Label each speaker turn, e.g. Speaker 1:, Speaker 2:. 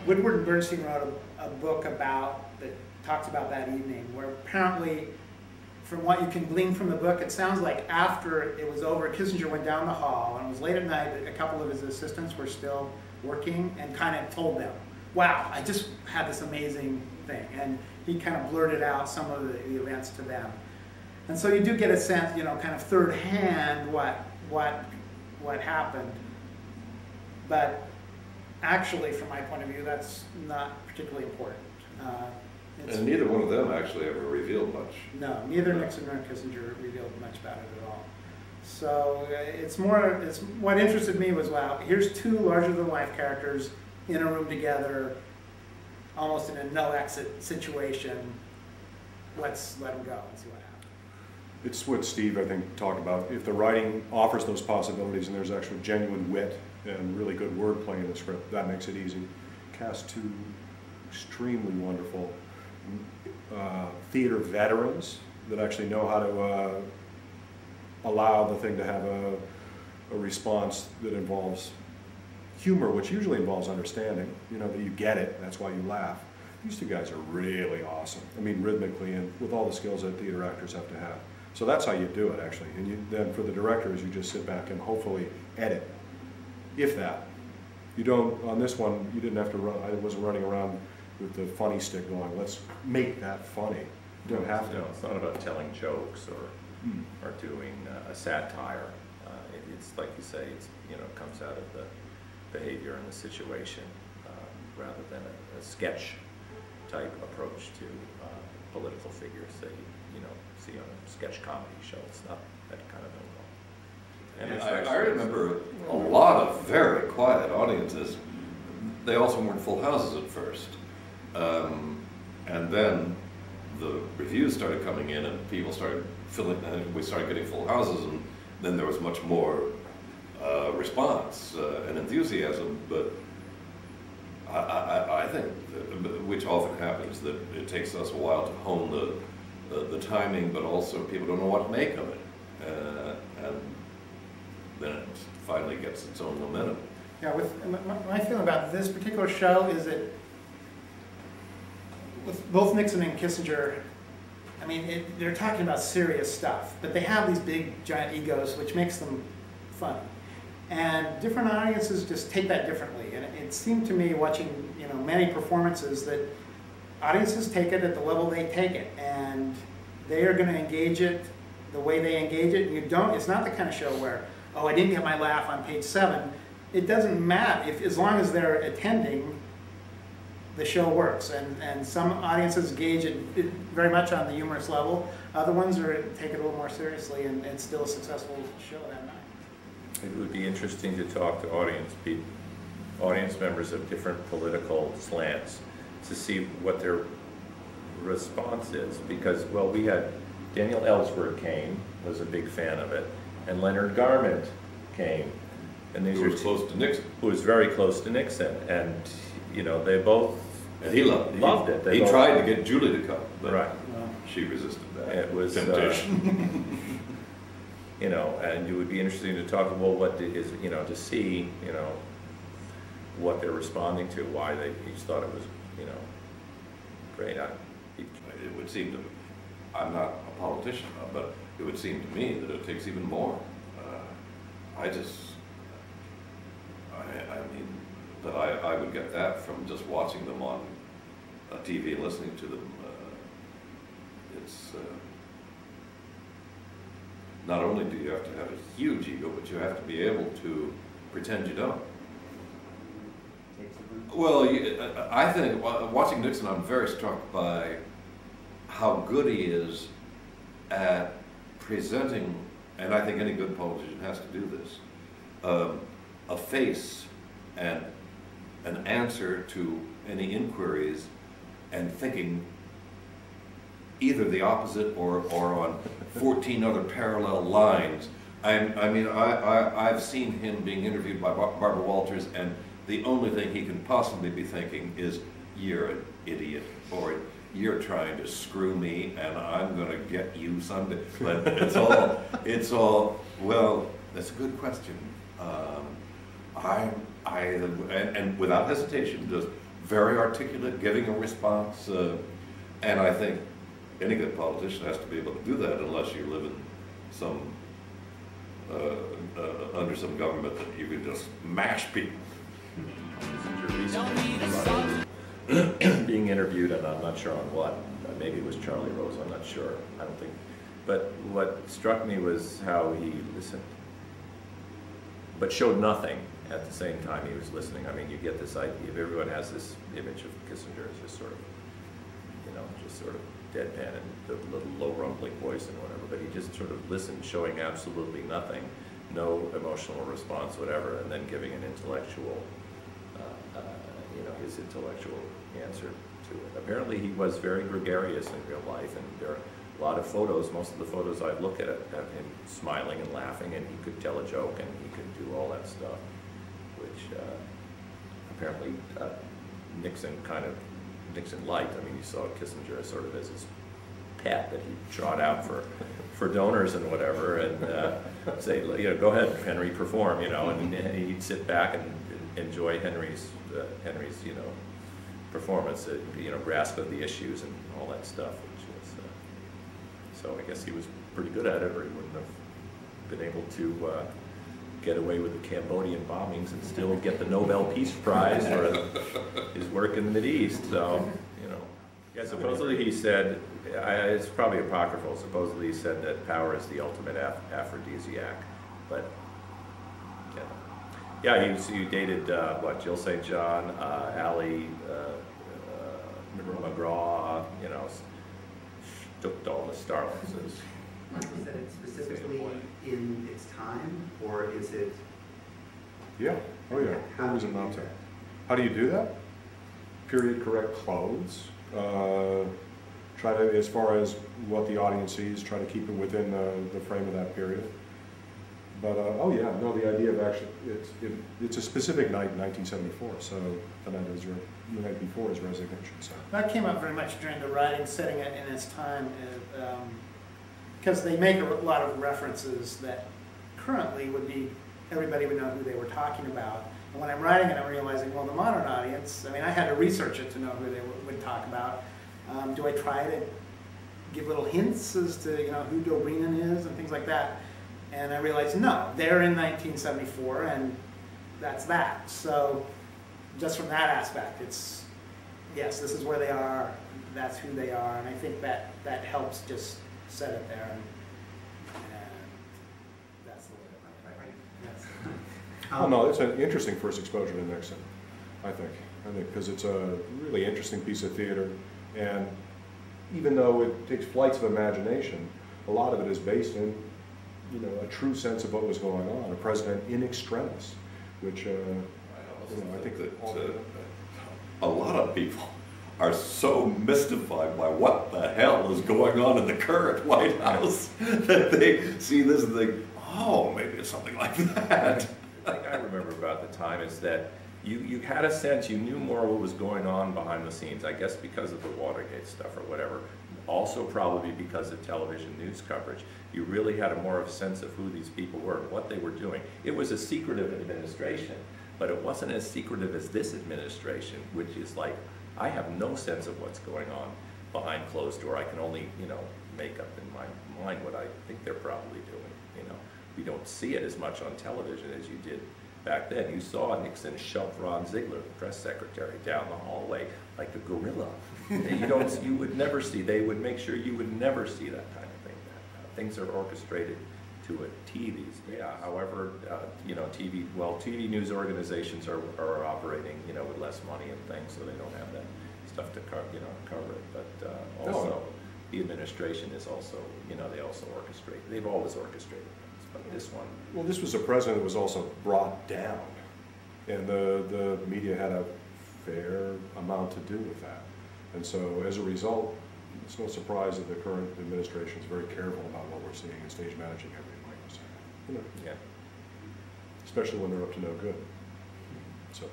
Speaker 1: Woodward and Bernstein wrote a book that talks about that evening, where apparently, from what you can glean from the book, it sounds like after it was over, Kissinger went down the hall, and it was late at night, a couple of his assistants were still working, and kind of told them, wow, I just had this amazing thing. And he kind of blurted out some of the events to them. And so you do get a sense, kind of third hand what happened. But actually, from my point of view, that's not particularly important.
Speaker 2: And neither one of them actually ever revealed much.
Speaker 1: No, neither Nixon nor Kissinger revealed much about it at all. So what interested me was, wow, here's two larger-than-life characters in a room together, almost in a no-exit situation. Let's let them go and see what happens.
Speaker 3: It's what Steve, I think, talked about. If the writing offers those possibilities and there's actual genuine wit and really good wordplay in the script, that makes it easy. Cast two extremely wonderful theater veterans that actually know how to allow the thing to have a response that involves humor, which usually involves understanding, that you get it, that's why you laugh. These two guys are really awesome. I mean, rhythmically and with all the skills that theater actors have to have. So that's how you do it, actually. And then for the directors, you just sit back and hopefully edit, if that. You don't, on this one, you didn't have to run, I wasn't running around with the funny stick going, let's make that funny. You don't have to.
Speaker 4: No, it's not about telling jokes or doing a satire. It's like you say, it comes out of the behavior and the situation rather than a sketch type approach to political figures that you see on a sketch comedy show. It's not that kind of involved.
Speaker 2: And I remember a lot of very quiet audiences. They also weren't full houses at first. And then the reviews started coming in and people started filling, and we started getting full houses, and then there was much more response and enthusiasm. But I think, which often happens, that it takes us a while to hone the timing, but also people don't know what to make of it. And then it finally gets its own momentum.
Speaker 1: Yeah, my feeling about this particular show is that with both Nixon and Kissinger, I mean, they're talking about serious stuff, but they have these big, giant egos, which makes them funny. And different audiences just take that differently. And it seemed to me, watching many performances, that audiences take it at the level they take it, and they are going to engage it the way they engage it. And it's not the kind of show where, oh, I didn't get my laugh on page 7. It doesn't matter as long as they're attending. The show works, and some audiences gauge it very much on the humorous level. Other ones take it a little more seriously, and it's still a successful show that night.
Speaker 4: It would be interesting to talk to audience members of different political slants to see what their response is, because, well, we had Daniel Ellsberg came, was a big fan of it, and Leonard Garment came, and these
Speaker 2: who was close to Nixon.
Speaker 4: Who was very close to Nixon, and they both.
Speaker 2: And he loved it. He tried to get Julie to come, but she resisted that.
Speaker 4: It was
Speaker 2: temptation.
Speaker 4: And it would be interesting to talk about what is, to see, what they're responding to, why they each thought it was, great.
Speaker 2: It would seem to, I'm not a politician, but it would seem to me that it takes even more. I mean, that I would get that from just watching them on TV and listening to them. It's not only do you have to have a huge ego, but you have to be able to pretend you don't. Well, I think watching Nixon, I'm very struck by how good he is at presenting, and I think any good politician has to do this, a face and an answer to any inquiries, and thinking either the opposite or on 14 other parallel lines. I mean, I've seen him being interviewed by Barbara Walters, and the only thing he can possibly be thinking is, you're an idiot, or you're trying to screw me, and I'm going to get you someday. But it's all, well, that's a good question. and without hesitation, just very articulate, giving a response, and I think any good politician has to be able to do that unless you live in some under some government that you can just mash people.
Speaker 4: Being interviewed, and I'm not sure on what. Maybe it was Charlie Rose. I'm not sure. I don't think. But what struck me was how he listened, but showed nothing at the same time he was listening. I mean, you get this idea. Everyone has this image of Kissinger as just sort of, just sort of deadpan and the little low rumbling voice and whatever. But he just sort of listened, showing absolutely nothing, no emotional response, whatever, and then giving an intellectual, his intellectual answer to it. Apparently, he was very gregarious in real life, and there are a lot of photos. Most of the photos I've looked at have him smiling and laughing, and he could tell a joke, and he could do all that stuff, which apparently Nixon liked. I mean, you saw Kissinger as sort of as his pet that he trot out for donors and whatever, and say, go ahead, Henry, perform, and he'd sit back and enjoy Henry's performance, grasp of the issues and all that stuff, which was, so I guess he was pretty good at it, or he wouldn't have been able to get away with the Cambodian bombings and still get the Nobel Peace Prize for his work in the Mideast. So, yeah, supposedly he said, it's probably apocryphal, supposedly he said that power is the ultimate aphrodisiac, but yeah, he dated, Jill St. John, Allie McGraw, took all the starlets.
Speaker 5: Is that it specifically in its time, or is it?
Speaker 3: Yeah, oh yeah, how was it not to? How do you do that? Period correct clothes. Try to, as far as what the audience sees, try to keep it within the frame of that period. But, oh yeah, no, the idea of actually, it's a specific night in 1974, so the night before his resignation. So.
Speaker 1: That came up very much during the writing, setting it in its time, because they make a lot of references that currently everybody would know who they were talking about. And when I'm writing it, I'm realizing, well, the modern audience, I mean, I had to research it to know who they would talk about. Do I try to give little hints as to, who Dobrynin is and things like that? And I realized, no, they're in 1974, and that's that. So just from that aspect, it's, yes, this is where they are, that's who they are, and I think that helps just set it there, and that's the way yes.
Speaker 3: Oh no, it's an interesting first exposure to Nixon, I think, because it's a really interesting piece of theater, and even though it takes flights of imagination, a lot of it is based in a true sense of what was going on, a president in extremis, which I think that
Speaker 2: a lot of people are so mystified by what the hell is going on in the current White House that they see this and think, oh, maybe it's something like that.
Speaker 4: The thing I remember about the time is that you had a sense, you knew more what was going on behind the scenes, I guess because of the Watergate stuff or whatever. Also probably because of television news coverage. You really had more of a sense of who these people were and what they were doing. It was a secretive administration, but it wasn't as secretive as this administration, which is like, I have no sense of what's going on behind closed door. I can only, make up in my mind what I think they're probably doing. We don't see it as much on television as you did back then. You saw Nixon shove Ron Ziegler, the press secretary, down the hallway like a gorilla. You would never see, they would make sure you would never see that kind of thing. Things are orchestrated to a T these days. Yeah, however, TV news organizations are operating, with less money and things, so they don't have that stuff to cover it. But also, the administration is also, they also orchestrate. They've always orchestrated things, but this one.
Speaker 3: Well, this was a president that was also brought down, and the media had a fair amount to do with that. And so, as a result, it's no surprise that the current administration is very careful about what we're seeing and stage managing every microsecond.
Speaker 4: Yeah.
Speaker 3: Especially when they're up to no good. So.